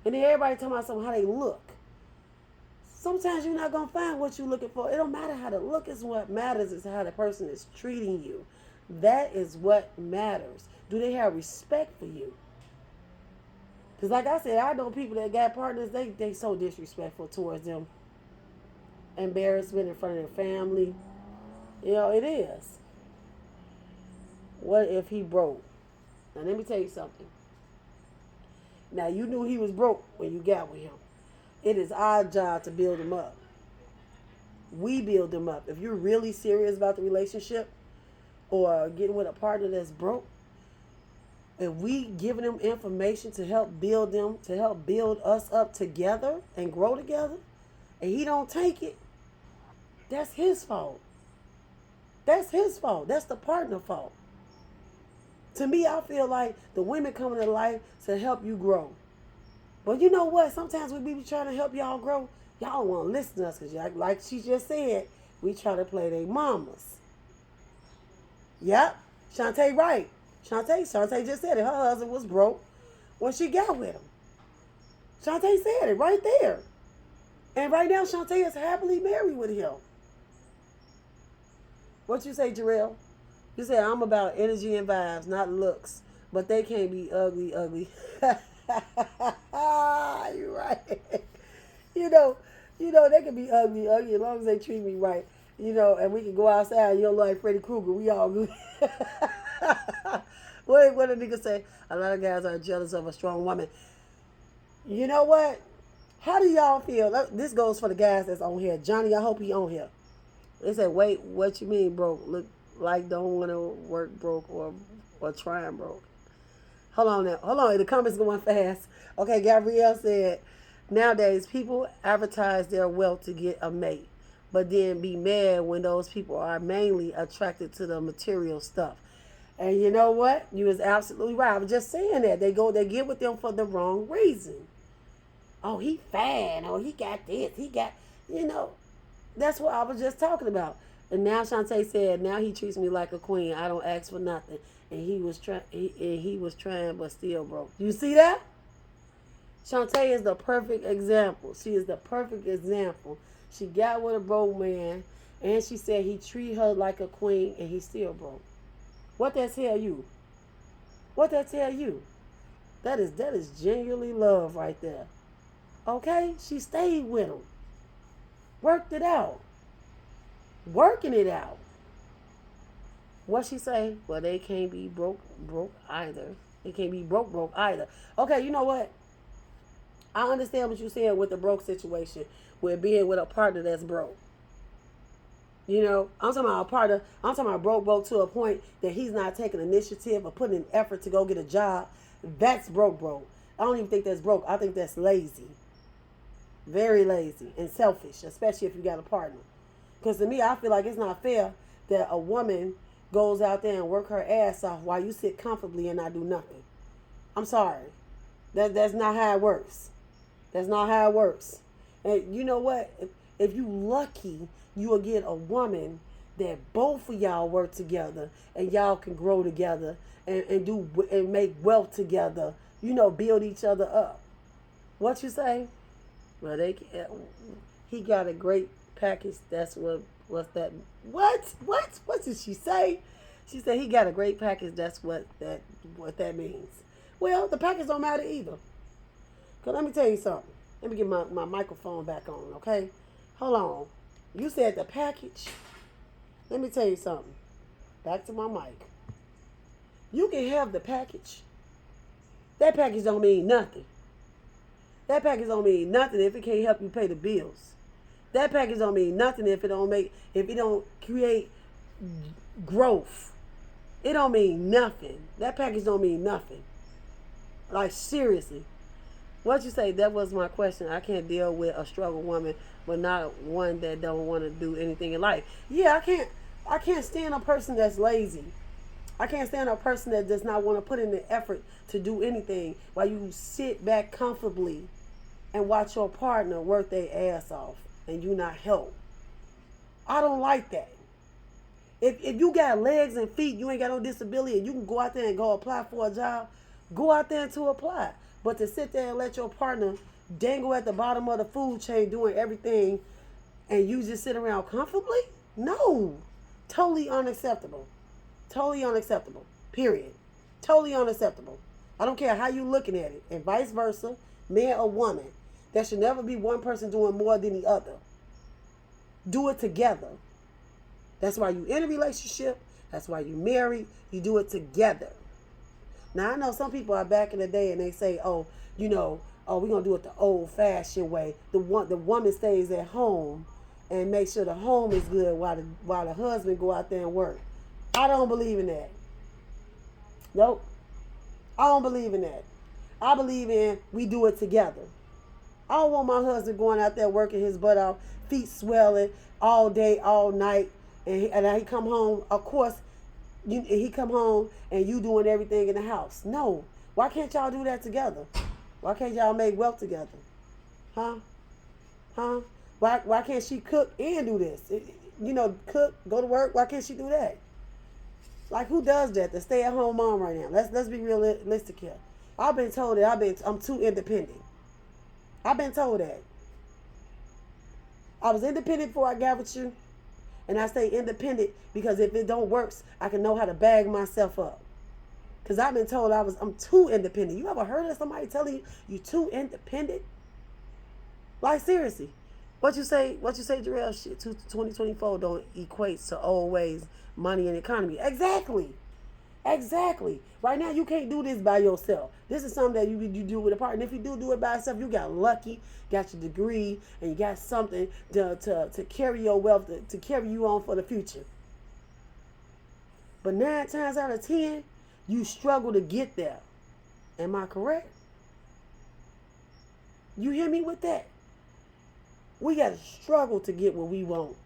And then everybody talking about something how they look. Sometimes you're not going to find what you're looking for. It don't matter how the look is. What matters is how the person is treating you. That is what matters. Do they have respect for you? Because like I said, I know people that got partners, they so disrespectful towards them. Embarrassment in front of their family. You know, it is. What if he broke? Now, let me tell you something. Now, you knew he was broke when you got with him. It is our job to build them up. We build them up. If you're really serious about the relationship or getting with a partner that's broke, if we giving them information to help build them, to help build us up together and grow together, and he don't take it, that's his fault. That's his fault. That's the partner fault. To me, I feel like the women come into life to help you grow. But you know what? Sometimes we be trying to help y'all grow. Y'all don't want to listen to us because, like she just said, we try to play their mamas. Yep. Shantae right. Shantae just said it. Her husband was broke when she got with him. Shantae said it right there. And right now, Shantae is happily married with him. What you say, Jarrell? You said, I'm about energy and vibes, not looks. But they can't be ugly. You're right. you know, they can be ugly as long as they treat me right. And we can go outside. You look like Freddy Krueger. We all good. What a nigga say? A lot of guys are jealous of a strong woman. You know what? How do y'all feel? This goes for the guys that's on here. Johnny, I hope he on here. They said, wait, what you mean broke? Look like don't want to work broke or trying broke. Hold on, the comments going fast. Okay, Gabrielle said, nowadays people advertise their wealth to get a mate, but then be mad when those people are mainly attracted to the material stuff. And you know what? You was absolutely right. I was just saying that. They get with them for the wrong reason. Oh, he fat. Oh, he got this. He got, that's what I was just talking about. And now Shantae said, now he treats me like a queen. I don't ask for nothing. And he was trying, but still broke. You see that? Shantae is the perfect example. She is the perfect example. She got with a broke man, and she said he treated her like a queen, and he still broke. What that tell you? What that tell you? That is genuinely love right there. Okay? She stayed with him. Worked it out. Working it out. What she say? Well, they can't be broke either. They can't be broke either. Okay, you know what? I understand what you're saying with the broke situation, with being with a partner that's broke. I'm talking about a partner. I'm talking about broke to a point that he's not taking initiative or putting in effort to go get a job. That's broke. I don't even think that's broke. I think that's lazy. Very lazy and selfish, especially if you got a partner. Because to me, I feel like it's not fair that a woman goes out there and work her ass off while you sit comfortably and not do nothing. I'm sorry. That's not how it works. That's not how it works. And you know what? If you lucky, you will get a woman that both of y'all work together and y'all can grow together and make wealth together. Build each other up. What you say? Well, he got a great package. That's what's that? What did she say? She said he got a great package. That's what that means. Well, the package don't matter either. Cause let me tell you something. Let me get my microphone back on, okay? Hold on. You said the package. Let me tell you something. Back to my mic. You can have the package. That package don't mean nothing. That package don't mean nothing if it can't help you pay the bills. That package don't mean nothing if it don't create growth. It don't mean nothing. That package don't mean nothing. Like, seriously. What you say? That was my question. I can't deal with a struggle woman, but not one that don't want to do anything in life. Yeah, I can't stand a person that's lazy. I can't stand a person that does not want to put in the effort to do anything while you sit back comfortably and watch your partner work their ass off and you not help. I don't like that. If you got legs and feet, you ain't got no disability, and you can go out there and go apply for a job, go out there to apply. But to sit there and let your partner dangle at the bottom of the food chain doing everything and you just sit around comfortably? No. Totally unacceptable. Totally unacceptable. Period. Totally unacceptable. I don't care how you looking at it. And vice versa, man or woman. There should never be one person doing more than the other. Do it together. That's why you in a relationship. That's why you married. You do it together. Now, I know some people are back in the day and they say, oh, oh, we're gonna do it the old-fashioned way. The woman stays at home and make sure the home is good while the husband go out there and work. I don't believe in that. Nope. I don't believe in that. I believe in we do it together. I don't want my husband going out there working his butt off, feet swelling all day, all night, and he come home. Of course, he come home and you doing everything in the house. No. Why can't y'all do that together? Why can't y'all make wealth together? Huh? Why can't she cook and do this? Cook, go to work. Why can't she do that? Like, who does that? The stay-at-home mom right now. Let's be realistic here. I've been told that I'm too independent. I've been told that. I was independent before I got with you, and I stay independent because if it don't work, I can know how to bag myself up. Because I've been told I'm too independent. You ever heard of somebody telling you too independent? Like, seriously. What you say, Jarrell? Shit, 2024 don't equate to old ways, money, and economy. Exactly. Right now, you can't do this by yourself. This is something that you do with a partner. If you do it by yourself, you got lucky, got your degree, and you got something to carry your wealth, to carry you on for the future. But 9 times out of 10, you struggle to get there. Am I correct? You hear me with that? We got to struggle to get what we want.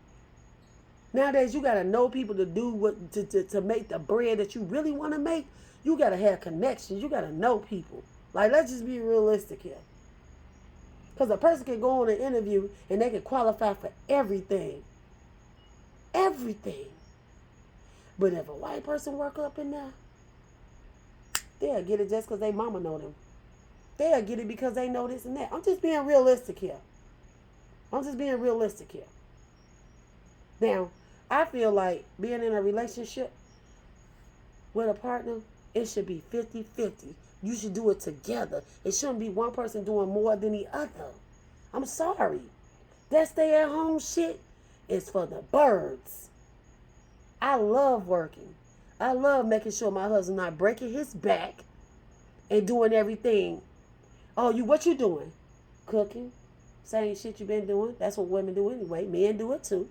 Nowadays, you got to know people to do what to make the bread that you really want to make. You got to have connections. You got to know people. Like, let's just be realistic here. Because a person can go on an interview and they can qualify for everything. Everything. But if a white person work up in there, they'll get it just because they mama know them. They'll get it because they know this and that. I'm just being realistic here. Now, I feel like being in a relationship with a partner, it should be 50-50. You should do it together. It shouldn't be one person doing more than the other. I'm sorry. That stay-at-home shit is for the birds. I love working. I love making sure my husband not breaking his back and doing everything. Oh, what you doing? Cooking. Same shit you been doing. That's what women do anyway. Men do it too.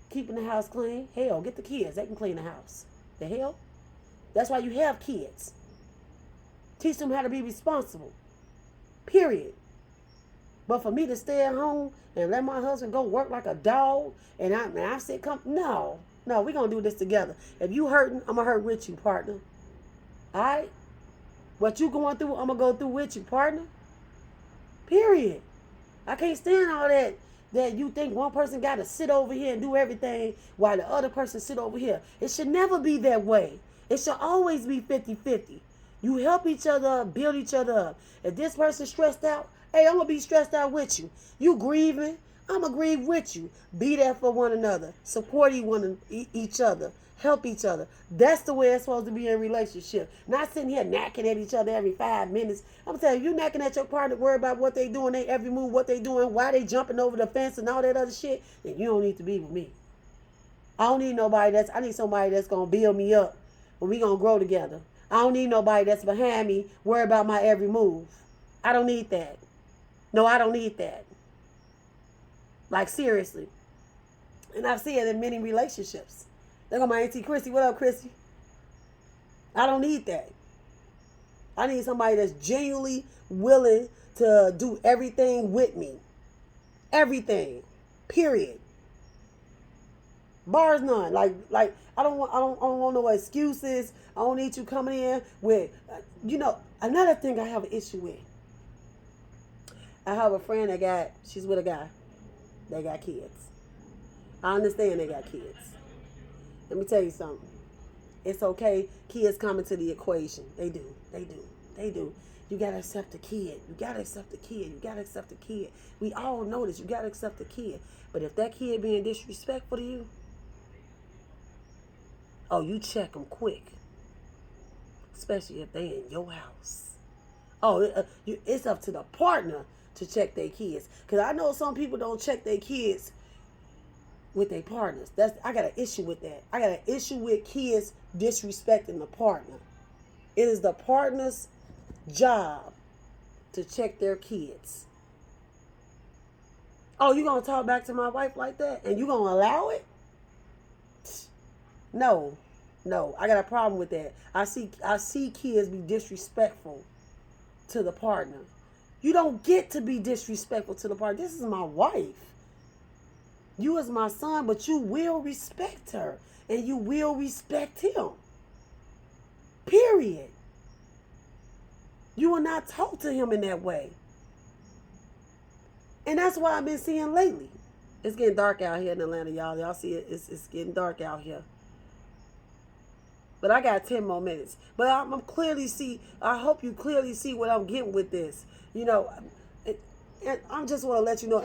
Keeping the house clean. Hell, get the kids. They can clean the house. The hell? That's why you have kids. Teach them how to be responsible. Period. But for me to stay at home and let my husband go work like a dog and I said, no, we're going to do this together. If you hurting, I'm going to hurt with you, partner. All right? What you going through, I'm going to go through with you, partner. Period. I can't stand all that you think one person got to sit over here and do everything while the other person sit over here. It should never be that way. It should always be 50-50. You help each other up, build each other up. If this person's stressed out, hey, I'm going to be stressed out with you. You grieving, I'm going to grieve with you. Be there for one another. Support each other. Help each other. That's the way it's supposed to be in a relationship. Not sitting here knocking at each other every 5 minutes. I'm telling you, you knocking at your partner, worry about what they doing, they every move, what they doing, why they jumping over the fence and all that other shit, then you don't need to be with me. I don't need I need somebody that's going to build me up when we going to grow together. I don't need nobody that's behind me, worry about my every move. I don't need that. No, I don't need that. Like, seriously. And I've seen it in many relationships. There go my auntie Chrissy. What up, Chrissy? I don't need that. I need somebody that's genuinely willing to do everything with me. Everything. Period. Bars none. Like I don't want no excuses. I don't need you coming in with another thing I have an issue with. I have a friend she's with a guy. They got kids. I understand they got kids. Let me tell you something. It's okay. Kids come into the equation. They do. You got to accept the kid. We all know this. You got to accept the kid. But if that kid being disrespectful to you, you check them quick. Especially if they in your house. It's up to the partner to check their kids. Because I know some people don't check their kids with their partners. I got an issue with that. I got an issue with kids disrespecting the partner. It is the partner's job to check their kids. Oh, you gonna talk back to my wife like that? And you gonna allow it? No. No. I got a problem with that. I see kids be disrespectful to the partner. You don't get to be disrespectful to the partner. This is my wife. You is my son, but you will respect her. And you will respect him. Period. You will not talk to him in that way. And that's why I've been seeing lately. It's getting dark out here in Atlanta, y'all. Y'all see it? It's getting dark out here. But I got 10 more minutes. But I hope you clearly see what I'm getting with this. You know, and I just want to let you know,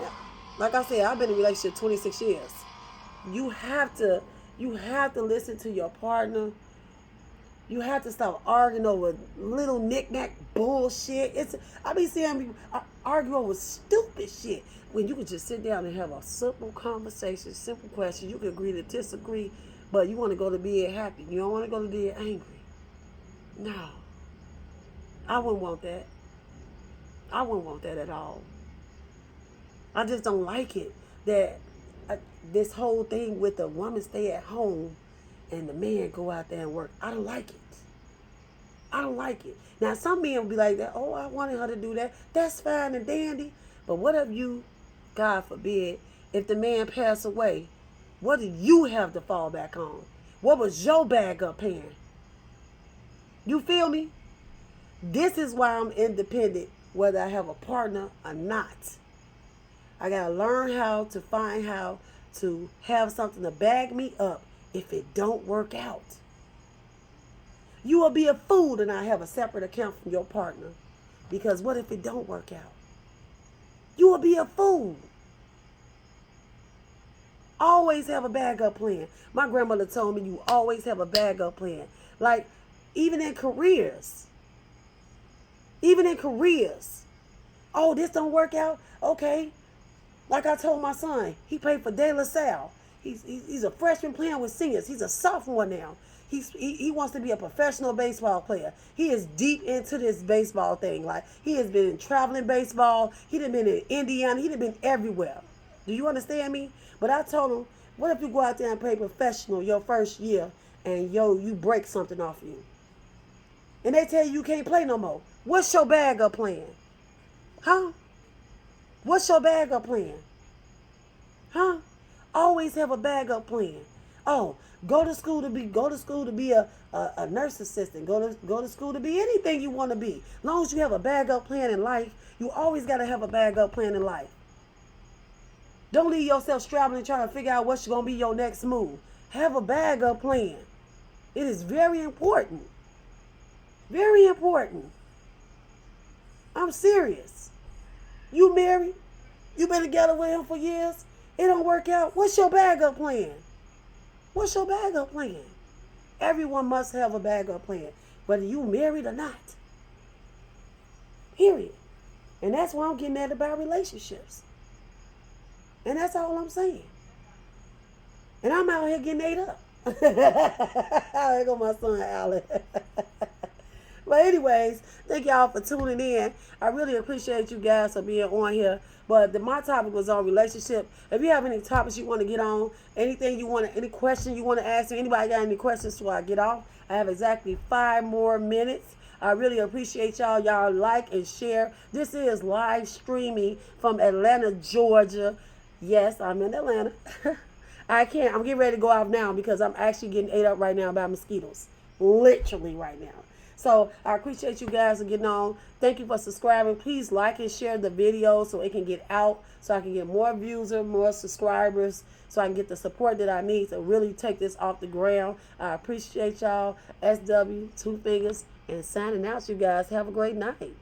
like I said, I've been in a relationship 26 years. You have to listen to your partner. You have to stop arguing over little knick-knack bullshit. I be seeing people argue over stupid shit when you can just sit down and have a simple conversation, simple question. You can agree to disagree, but you want to go to bed happy. You don't want to go to bed angry. No. I wouldn't want that. I wouldn't want that at all. I just don't like it that this whole thing with the woman stay at home and the man go out there and work. I don't like it. I don't like it. Now, some men will be like that. Oh, I wanted her to do that. That's fine and dandy. But what if you, God forbid, if the man pass away, what do you have to fall back on? What was your bag up paying? You feel me? This is why I'm independent, whether I have a partner or not. I got to learn how to have something to bag me up if it don't work out. You will be a fool to not have a separate account from your partner. Because what if it don't work out? You will be a fool. Always have a backup plan. My grandmother told me you always have a backup plan. Like, even in careers. Even in careers. Oh, this don't work out? Okay. Like I told my son, he played for De La Salle. He's a freshman playing with seniors. He's a sophomore now. He wants to be a professional baseball player. He is deep into this baseball thing. Like, he has been in traveling baseball. He done been in Indiana. He done been everywhere. Do you understand me? But I told him, what if you go out there and play professional your first year and you break something off you? And they tell you can't play no more. What's your backup plan? Huh? What's your backup plan? Huh? Always have a backup plan. Oh, go to school to be a nurse assistant. Go to school to be anything you want to be. As long as you have a backup plan in life, you always got to have a backup plan in life. Don't leave yourself strapping and trying to figure out what's going to be your next move. Have a backup plan. It is very important. Very important. I'm serious. You married? You been together with him for years? It don't work out. What's your backup plan? What's your backup plan? Everyone must have a backup plan, whether you married or not. Period. And that's why I'm getting mad about relationships. And that's all I'm saying. And I'm out here getting ate up. There go my son, Alan. But anyways, thank y'all for tuning in. I really appreciate you guys for being on here. But my topic was on relationship. If you have any topics you want to get on, any question you want to ask me, anybody got any questions before I get off, I have exactly 5 more minutes. I really appreciate y'all. Y'all like and share. This is live streaming from Atlanta, Georgia. Yes, I'm in Atlanta. I'm getting ready to go out now because I'm actually getting ate up right now by mosquitoes. Literally right now. So I appreciate you guys for getting on. Thank you for subscribing. Please like and share the video so it can get out, so I can get more views or more subscribers, so I can get the support that I need to really take this off the ground. I appreciate y'all. SW, 2 fingers, and signing out, you guys. Have a great night.